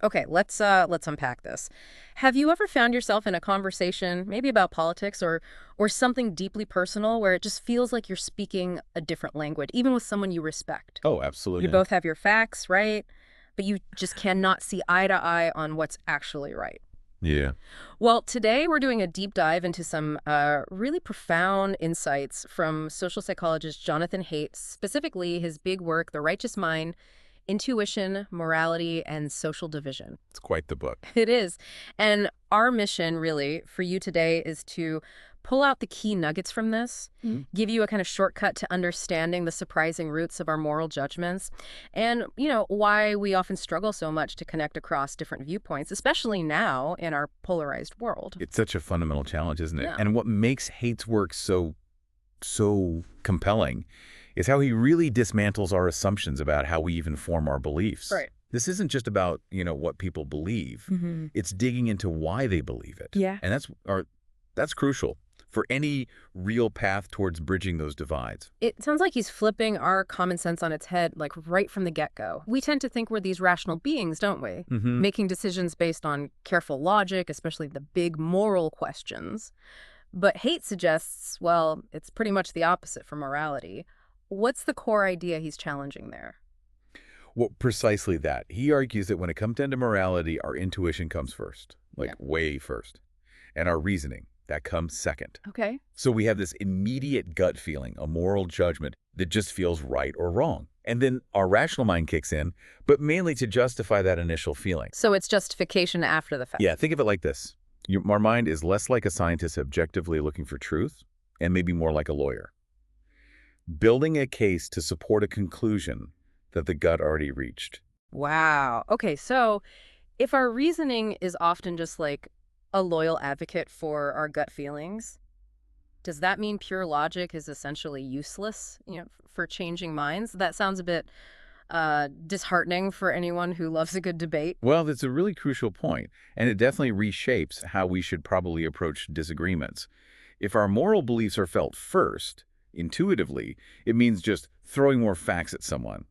Okay, let's unpack this. Have you ever found yourself in a conversation, maybe about politics or something deeply personal, where it just feels like you're speaking a different language, even with someone you respect? Oh, You absolutely. both have your facts, right? But you just cannot see eye to eye on what's actually right. Yeah. Well, today we're doing a deep dive into some really profound insights from social psychologist Jonathan Haidt, specifically his big work, The Righteous Mind, Intuition, Morality, and Social Division. It's quite the book. It is. And our mission, really, for you today is to pull out the key nuggets from this, give you a kind of shortcut to understanding the surprising roots of our moral judgments, and, why we often struggle so much to connect across different viewpoints, especially now in our polarized world. It's such a fundamental challenge, isn't it? Yeah. And what makes Haidt's work so compelling is how he really dismantles our assumptions about how we even form our beliefs. Right. This isn't just about, what people believe. It's digging into why they believe it. Yeah. And that's crucial for any real path towards bridging those divides. It sounds like he's flipping our common sense on its head, like right from the get-go. We tend to think we're these rational beings, don't we? Making decisions based on careful logic, especially the big moral questions. But Haidt suggests, well, it's pretty much the opposite for morality. What's the core idea he's challenging there? Well, precisely that. He argues that when it comes down to morality, our intuition comes first, like Yeah. way first, and our reasoning, that comes second. Okay. So we have this immediate gut feeling, a moral judgment that just feels right or wrong. And then our rational mind kicks in, but mainly to justify that initial feeling. So it's justification after the fact. Yeah, think of it like this. Our mind is less like a scientist objectively looking for truth and maybe more like a lawyer, building a case to support a conclusion that the gut already reached. Wow. Okay, so if our reasoning is often just like a loyal advocate for our gut feelings, does that mean pure logic is essentially useless, for changing minds? That sounds a bit disheartening for anyone who loves a good debate. Well, that's a really crucial point, and it definitely reshapes how we should probably approach disagreements. If our moral beliefs are felt first, intuitively, it means just throwing more facts at someone.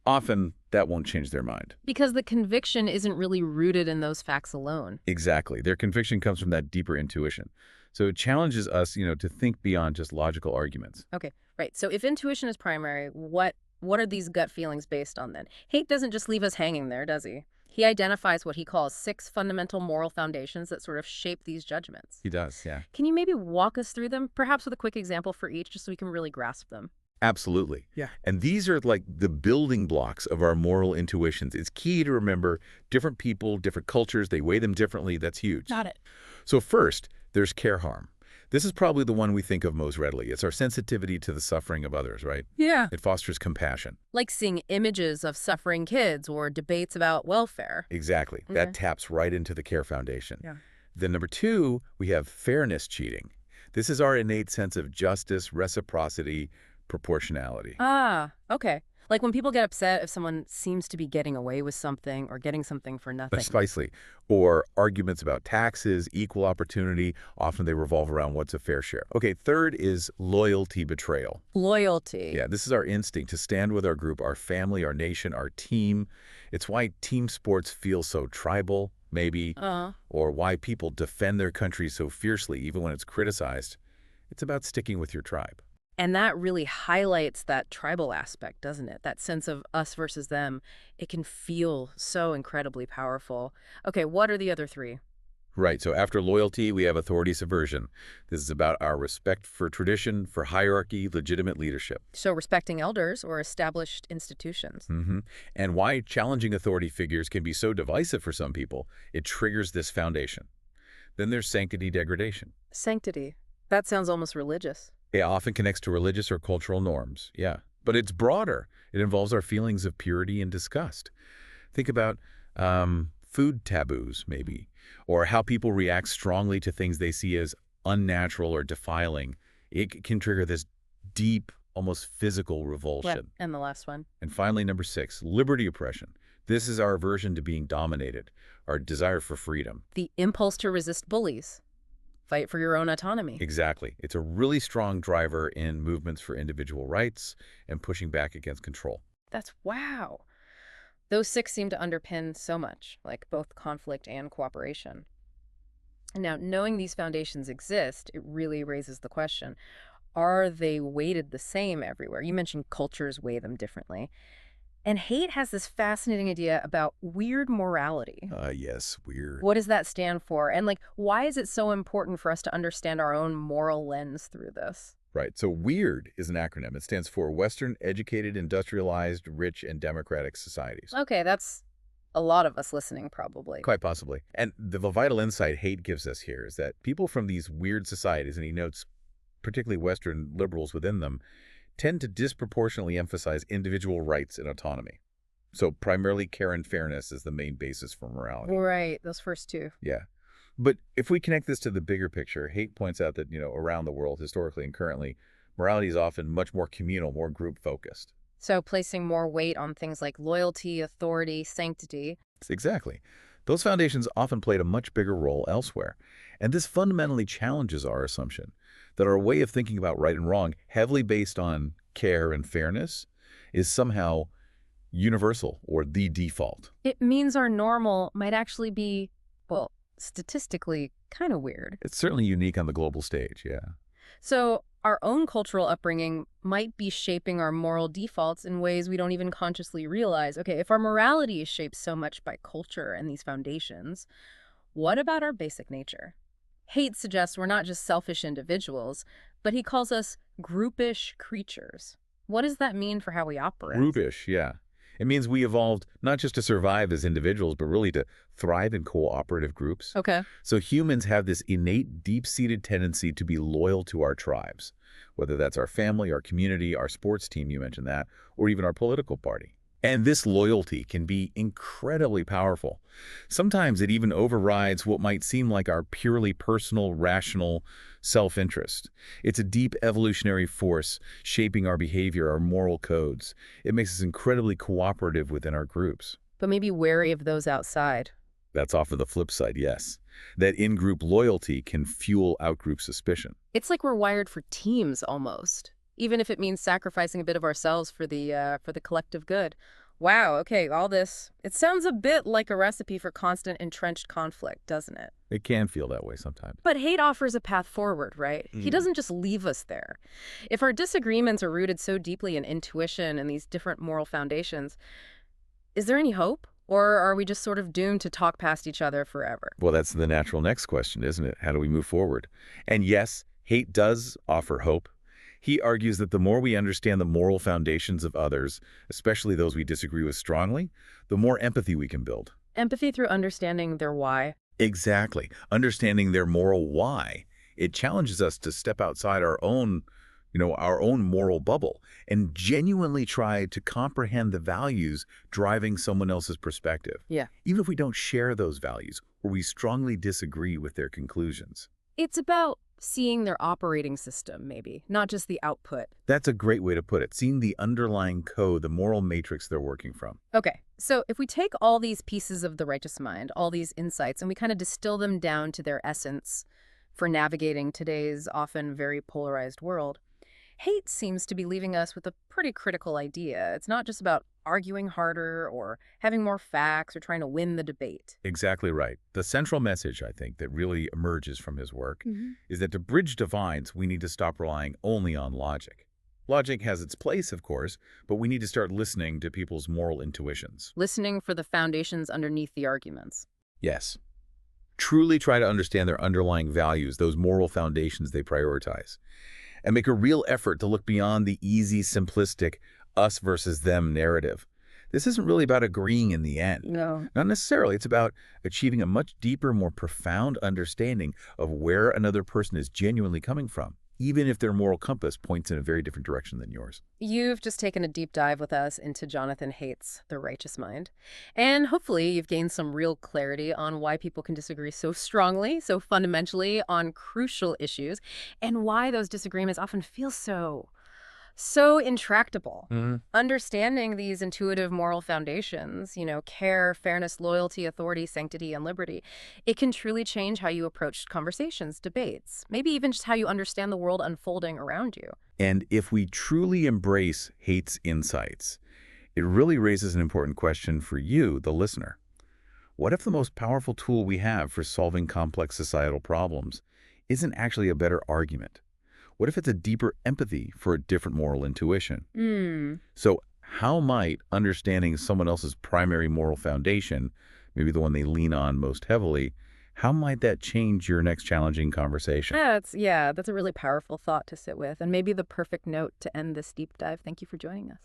Often, that won't change their mind. Because the conviction isn't really rooted in those facts alone. Exactly. Their conviction comes from that deeper intuition. So it challenges us, to think beyond just logical arguments. Okay, right. So if intuition is primary, what are these gut feelings based on then? Haidt doesn't just leave us hanging there, does he? He identifies what he calls 6 fundamental moral foundations that sort of shape these judgments. He does, yeah. Can you maybe walk us through them, perhaps with a quick example for each, just so we can really grasp them? Absolutely. Yeah. And these are like the building blocks of our moral intuitions. It's key to remember different people, different cultures, they weigh them differently. That's huge. Got it. So first, there's care harm. This is probably the one we think of most readily. It's our sensitivity to the suffering of others, right? Yeah. It fosters compassion. Like seeing images of suffering kids or debates about welfare. Exactly. Okay. That taps right into the care foundation. Yeah. Then number 2, we have fairness cheating. This is our innate sense of justice, reciprocity, proportionality. Ah, okay. Like when people get upset if someone seems to be getting away with something or getting something for nothing. Precisely. Or arguments about taxes, equal opportunity. Often they revolve around what's a fair share. Okay, third is loyalty betrayal. Loyalty. Yeah, this is our instinct to stand with our group, our family, our nation, our team. It's why team sports feel so tribal, maybe, or why people defend their country so fiercely even when it's criticized. It's about sticking with your tribe. And that really highlights that tribal aspect, doesn't it? That sense of us versus them. It can feel so incredibly powerful. Okay, what are the other 3? Right, so after loyalty, we have authority subversion. This is about our respect for tradition, for hierarchy, legitimate leadership. So respecting elders or established institutions. And why challenging authority figures can be so divisive for some people, it triggers this foundation. Then there's sanctity degradation. Sanctity. That sounds almost religious. It often connects to religious or cultural norms, yeah. But it's broader. It involves our feelings of purity and disgust. Think about food taboos, maybe, or how people react strongly to things they see as unnatural or defiling. It can trigger this deep, almost physical revulsion. Yep. And the last one. And finally, number 6, liberty oppression. This is our aversion to being dominated, our desire for freedom. The impulse to resist bullies. Fight for your own autonomy. Exactly. It's a really strong driver in movements for individual rights and pushing back against control. Wow. Those six seem to underpin so much, like both conflict and cooperation. And now, knowing these foundations exist, it really raises the question, are they weighted the same everywhere? You mentioned cultures weigh them differently. And Haidt has this fascinating idea about weird morality. Yes, weird. What does that stand for? And why is it so important for us to understand our own moral lens through this? Right. So WEIRD is an acronym. It stands for Western Educated, Industrialized, Rich, and Democratic Societies. Okay, that's a lot of us listening, probably. Quite possibly. And the vital insight Haidt gives us here is that people from these weird societies, and he notes particularly Western liberals within them, tend to disproportionately emphasize individual rights and autonomy. So primarily care and fairness is the main basis for morality. Right, those first two. Yeah. But if we connect this to the bigger picture, Haidt points out that, around the world, historically and currently, morality is often much more communal, more group-focused. So placing more weight on things like loyalty, authority, sanctity. Exactly. Those foundations often played a much bigger role elsewhere. And this fundamentally challenges our assumption that our way of thinking about right and wrong, heavily based on care and fairness, is somehow universal or the default. It means our normal might actually be, well, statistically kind of weird. It's certainly unique on the global stage, yeah. So our own cultural upbringing might be shaping our moral defaults in ways we don't even consciously realize. Okay, if our morality is shaped so much by culture and these foundations, what about our basic nature? Haidt suggests we're not just selfish individuals, but he calls us groupish creatures. What does that mean for how we operate? Groupish, yeah. It means we evolved not just to survive as individuals, but really to thrive in cooperative groups. Okay. So humans have this innate, deep-seated tendency to be loyal to our tribes, whether that's our family, our community, our sports team, you mentioned that, or even our political party. And this loyalty can be incredibly powerful. Sometimes it even overrides what might seem like our purely personal, rational self-interest. It's a deep evolutionary force shaping our behavior, our moral codes. It makes us incredibly cooperative within our groups. But maybe wary of those outside. That's often the flip side, yes. That in-group loyalty can fuel out-group suspicion. It's like we're wired for teams almost, even if it means sacrificing a bit of ourselves for the collective good. Wow, okay, all this, it sounds a bit like a recipe for constant entrenched conflict, doesn't it? It can feel that way sometimes. But Haidt offers a path forward, right? He doesn't just leave us there. If our disagreements are rooted so deeply in intuition and these different moral foundations, is there any hope? Or are we just sort of doomed to talk past each other forever? Well, that's the natural next question, isn't it? How do we move forward? And yes, Haidt does offer hope. He argues that the more we understand the moral foundations of others, especially those we disagree with strongly, the more empathy we can build. Empathy through understanding their why. Exactly. Understanding their moral why. It challenges us to step outside our own moral bubble and genuinely try to comprehend the values driving someone else's perspective. Yeah. Even if we don't share those values or we strongly disagree with their conclusions. It's about seeing their operating system, maybe, not just the output. That's a great way to put it, seeing the underlying code, the moral matrix they're working from. Okay, so if we take all these pieces of the righteous mind, all these insights, and we kind of distill them down to their essence for navigating today's often very polarized world, Haidt seems to be leaving us with a pretty critical idea. It's not just about arguing harder or having more facts or trying to win the debate. Exactly right. The central message, I think, that really emerges from his work is that to bridge divides, we need to stop relying only on logic. Logic has its place, of course, but we need to start listening to people's moral intuitions. Listening for the foundations underneath the arguments. Yes. Truly try to understand their underlying values, those moral foundations they prioritize, and make a real effort to look beyond the easy, simplistic us versus them narrative. This isn't really about agreeing in the end. No. Not necessarily. It's about achieving a much deeper, more profound understanding of where another person is genuinely coming from, even if their moral compass points in a very different direction than yours. You've just taken a deep dive with us into Jonathan Haidt's The Righteous Mind. And hopefully you've gained some real clarity on why people can disagree so strongly, so fundamentally on crucial issues, and why those disagreements often feel so intractable. Understanding these intuitive moral foundations, care, fairness, loyalty, authority, sanctity, and liberty, it can truly change how you approach conversations, debates, maybe even just how you understand the world unfolding around you. And if we truly embrace Haidt's insights, It really raises an important question for you, the listener. What if the most powerful tool we have for solving complex societal problems isn't actually a better argument? What if it's a deeper empathy for a different moral intuition? So how might understanding someone else's primary moral foundation, maybe the one they lean on most heavily, how might that change your next challenging conversation? That's a really powerful thought to sit with, and maybe the perfect note to end this deep dive. Thank you for joining us.